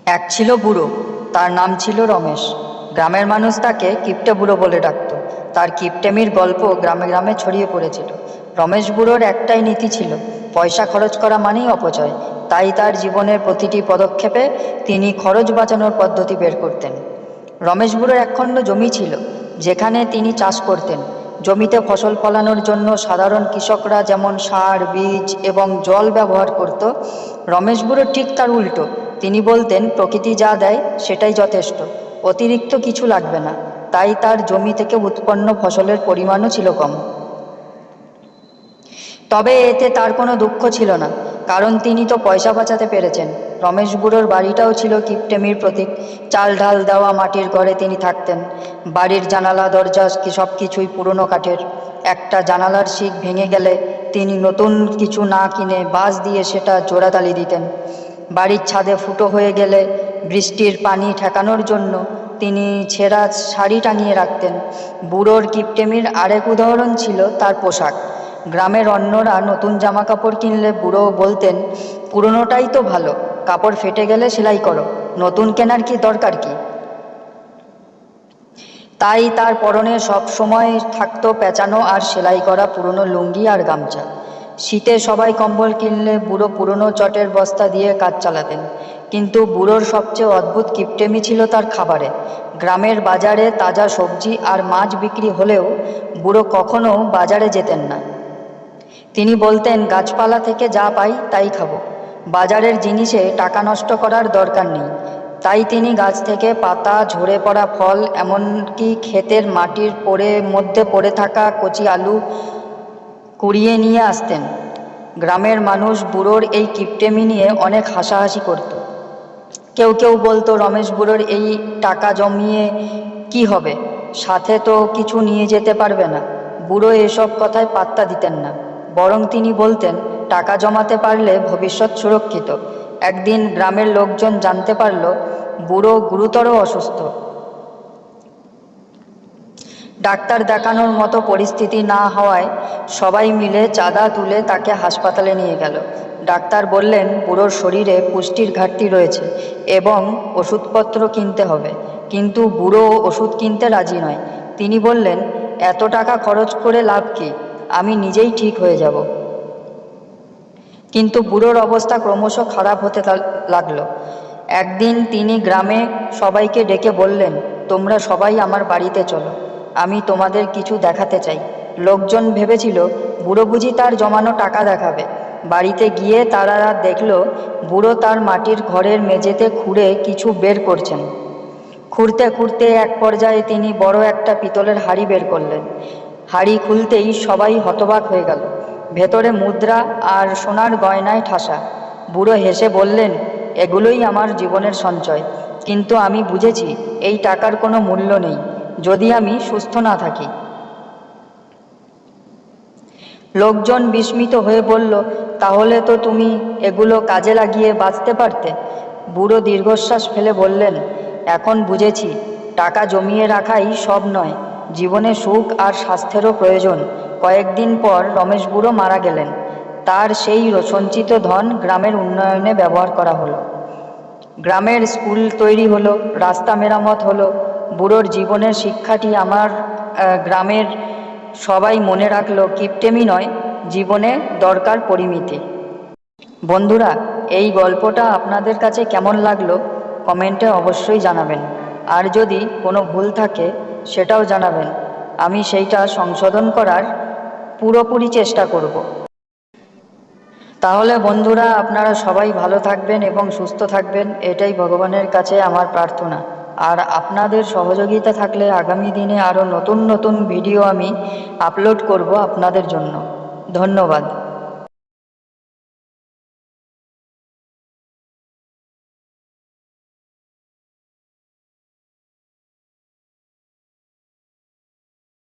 এক ছিল বুড়ো, তার নাম ছিল রমেশ। গ্রামের মানুষ তাকে কিপটে বুড়ো বলে ডাকত। তার কিপটেমির গল্প গ্রামে গ্রামে ছড়িয়ে পড়েছিল। রমেশ বুড়োর একটাই নীতি ছিল, পয়সা খরচ করা মানেই অপচয়। তাই তার জীবনের প্রতিটি পদক্ষেপে তিনি খরচ বাঁচানোর পদ্ধতি বের করতেন। রমেশ বুড়োর একখণ্ড জমি ছিল, যেখানে তিনি চাষ করতেন। জমিতে ফসল ফলানোর জন্য সাধারণ কৃষকরা যেমন সার, বীজ এবং জল ব্যবহার করত, রমেশ বুড়ো ঠিক তার উল্টো। তিনি বলতেন, প্রকৃতি যা দেয় সেটাই যথেষ্ট, অতিরিক্ত কিছু লাগবে না। তাই তার জমি থেকে উৎপন্ন ফসলের পরিমাণও ছিল কম। তবে এতে তার কোনো দুঃখ ছিল না, কারণ তিনি তো পয়সা বাঁচাতে পেরেছেন। রমেশ বুড়োর বাড়িটাও ছিল কিপটেমির প্রতীক। চাল ঢাল দেওয়া মাটির ঘরে তিনি থাকতেন। বাড়ির জানালা দরজা সব কিছুই পুরনো কাঠের। একটা জানালার শিক ভেঙে গেলে তিনি নতুন কিছু না কিনে বাঁশ দিয়ে সেটা জোড়াতালি দিতেন। বাড়ির ছাদে ফুটো হয়ে গেলে বৃষ্টির পানি ঠেকানোর জন্য তিনি ছেঁড়া শাড়ি টাঙিয়ে রাখতেন। বুড়োর কিপটেমির আরেক উদাহরণ ছিল তার পোশাক। গ্রামের অন্যরা নতুন জামা কাপড় কিনলে বুড়ো বলতেন, পুরনোটাই তো ভালো, কাপড় ফেটে গেলে সেলাই করো, নতুন কেনার কি দরকার কি। তাই তার পরনে সব সময় থাকতো পেঁচানো আর সেলাই করা পুরনো লুঙ্গি আর গামছা। শীতে সবাই কম্বল কিনলে বুড়ো পুরনো চটের বস্তা দিয়ে কাজ চালাতেন। কিন্তু বুড়োর সবচেয়ে অদ্ভুত কিপটেমি ছিল তার খাবারে। গ্রামের বাজারে তাজা সবজি আর মাছ বিক্রি হলেও বুড়ো কখনো বাজারে যেতেন না। তিনি বলতেন, গাছপালা থেকে যা পাই তাই খাবো, বাজারের জিনিসে টাকা নষ্ট করার দরকার নেই। তাই তিনি গাছ থেকে পাতা, ঝরে পড়া ফল, এমনকি ক্ষেতের মাটির মধ্যে পড়ে থাকা কচি আলু কুড়িয়ে নিয়ে আসতেন। গ্রামের মানুষ বুড়োর এই কিপটেমি নিয়ে অনেক হাসাহাসি করত। কেউ কেউ বলতো, রমেশ বুড়োর এই টাকা জমিয়ে কি হবে, সাথে তো কিছু নিয়ে যেতে পারবে না। বুড়ো এসব কথায় পাত্তা দিতেন না, বরং তিনি বলতেন, টাকা জমাতে পারলে ভবিষ্যৎ সুরক্ষিত। একদিন গ্রামের লোকজন জানতে পারল বুড়ো গুরুতর অসুস্থ। ডাক্তার দেখানোর মতো পরিস্থিতি না হওয়ায় সবাই মিলে চাঁদা তুলে তাকে হাসপাতালে নিয়ে গেল। ডাক্তার বললেন, বুড়োর শরীরে পুষ্টির ঘাটতি রয়েছে এবং ওষুধপত্র কিনতে হবে। কিন্তু বুড়ো ওষুধ কিনতে রাজি নয়। তিনি বললেন, এত টাকা খরচ করে লাভ কি, আমি নিজেই ঠিক হয়ে যাব। কিন্তু বুড়োর অবস্থা ক্রমশ খারাপ হতে লাগলো। একদিন তিনি গ্রামে সবাইকে ডেকে বললেন, তোমরা সবাই আমার বাড়িতে চলো, আমি তোমাদের কিছু দেখাতে চাই। লোকজন ভেবেছিল বুড়ো বুঝি তার জমানো টাকা দেখাবে। বাড়িতে গিয়ে তারা দেখল বুড়ো তার মাটির ঘরের মেঝেতে খুঁড়ে কিছু বের করছেন। খুঁড়তে খুঁড়তে এক পর্যায়ে তিনি বড় একটা পিতলের হাঁড়ি বের করলেন। হাঁড়ি খুলতেই সবাই হতবাক হয়ে গেল। ভেতরে মুদ্রা আর সোনার গয়নায় ঠাসা। বুড়ো হেসে বললেন, এগুলোই আমার জীবনের সঞ্চয়, কিন্তু আমি বুঝেছি এই টাকার কোনো মূল্য নেই যদি আমি সুস্থ না থাকি। লোকজন বিস্মিত হয়ে বলল, তাহলে তো তুমি এগুলো কাজে লাগিয়ে বাঁচতে পারতে। বুড়ো দীর্ঘশ্বাস ফেলে বললেন, এখন বুঝেছি টাকা জমিয়ে রাখাই সব নয়, জীবনে সুখ আর স্বাস্থ্যেরও প্রয়োজন। কয়েকদিন পর রমেশ বুড়ো মারা গেলেন। তার সেই সঞ্চিত ধন গ্রামের উন্নয়নে ব্যবহার করা হলো। গ্রামের স্কুল তৈরি হলো, রাস্তা মেরামত হলো। বুড়োর জীবনের শিক্ষাটি আমার গ্রামের সবাই মনে রাখলো, কিপটেমি নয়, জীবনে দরকার পরিমিতি। বন্ধুরা, এই গল্পটা আপনাদের কাছে কেমন লাগলো কমেন্টে অবশ্যই জানাবেন। আর যদি কোনো ভুল থাকে সেটাও জানাবেন, আমি সেইটা সংশোধন করার পুরোপুরি চেষ্টা করব। তাহলে বন্ধুরা, আপনারা সবাই ভালো থাকবেন এবং সুস্থ থাকবেন, এটাই ভগবানের কাছে আমার প্রার্থনা। আর আপনাদের সহযোগিতা থাকলে আগামী দিনে আরও নতুন নতুন ভিডিও আমি আপলোড করব আপনাদের জন্য। ধন্যবাদ।